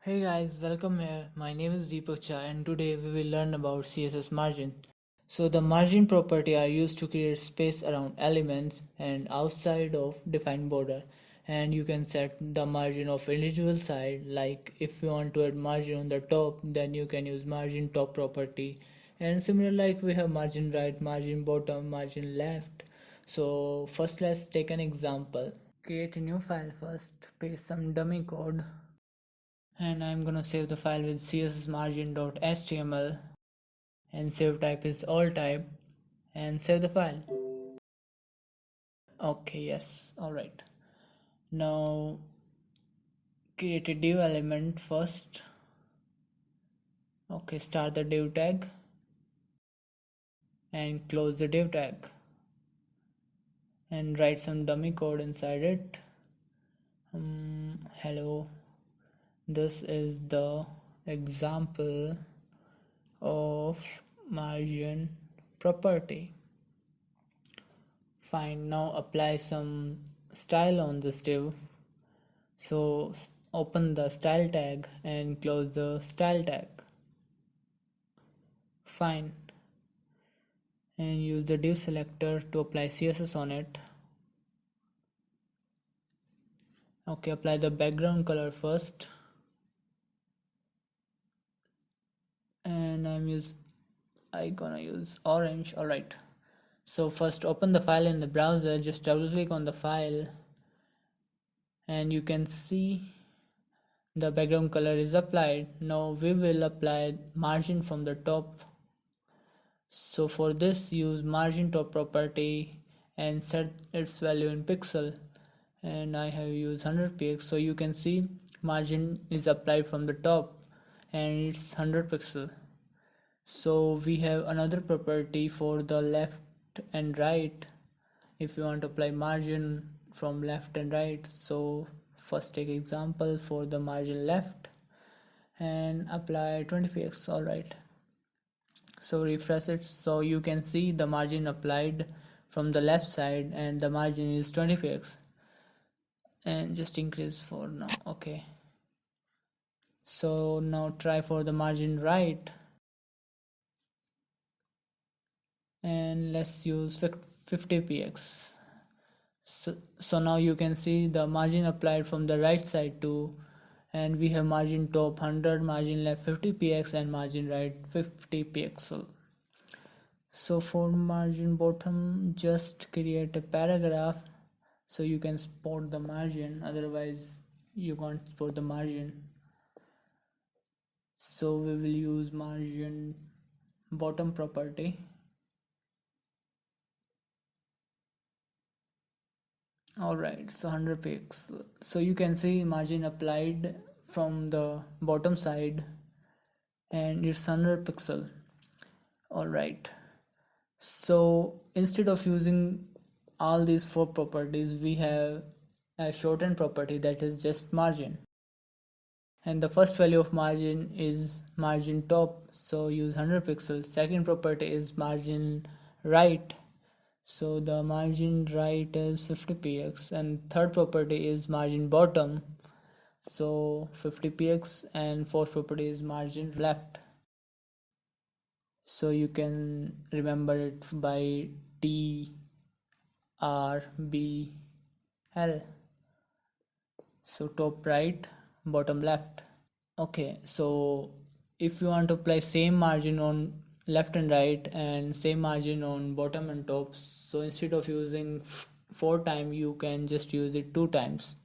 Hey guys, welcome here. My name is Deepak Cha and today we will learn about CSS margin. So the margin property are used to create space around elements and outside of defined border, and you can set the margin of individual side. Like if you want to add margin on the top, then you can use margin top property, and similar like we have margin right, margin bottom, margin left. So first let's take an example. Create a new file first, paste some dummy code, and I'm gonna save the file with cssmargin.html, and save type is all type, and save the file. Okay, yes, alright. Now create a div element first. Okay, start the div tag and close the div tag and write some dummy code inside it. Hello, this is the example of margin property. Fine, now apply some style on this div. So open the style tag and close the style tag. Fine, and use the div selector to apply CSS on it. Okay, apply the background color first, and I gonna use orange. Alright, so first open the file in the browser, just double click on the file and you can see the background color is applied. Now we will apply margin from the top. So for this, use margin top property and set its value in pixel, and I have used 100 px, so you can see margin is applied from the top and it's 100 pixel. So we have another property for the left and right. If you want to apply margin from left and right, so first take example for the margin left and apply 20 px. Alright, so refresh it, so you can see the margin applied from the left side and the margin is 20 px, and just increase for now. Okay, so now try for the margin right and let's use 50 px. So now you can see the margin applied from the right side too, and we have margin top 100, margin left 50 px, and margin right 50 pixel. So for margin bottom, just create a paragraph so you can spot the margin, otherwise you can't spot the margin. So we will use margin bottom property. Alright, so 100 pixel. So you can see margin applied from the bottom side and it's 100 pixel. Alright, so instead of using all these four properties, we have a shortened property that is just margin, and the first value of margin is margin top, so use 100 pixels. Second property is margin right, so the margin right is 50 px, and third property is margin bottom, so 50 px, and fourth property is margin left, so you can remember it by TRBL. So top right, bottom left. Okay, so if you want to apply same margin on left and right and same margin on bottom and top, so instead of using 4 times, you can just use it 2 times.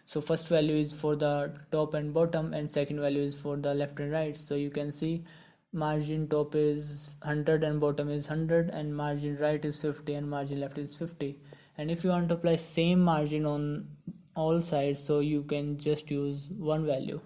So first value is for the top and bottom, and second value is for the left and right. So you can see margin top is 100 and bottom is 100, and margin right is 50 and margin left is 50. And if you want to apply same margin on all sides, so you can just use one value.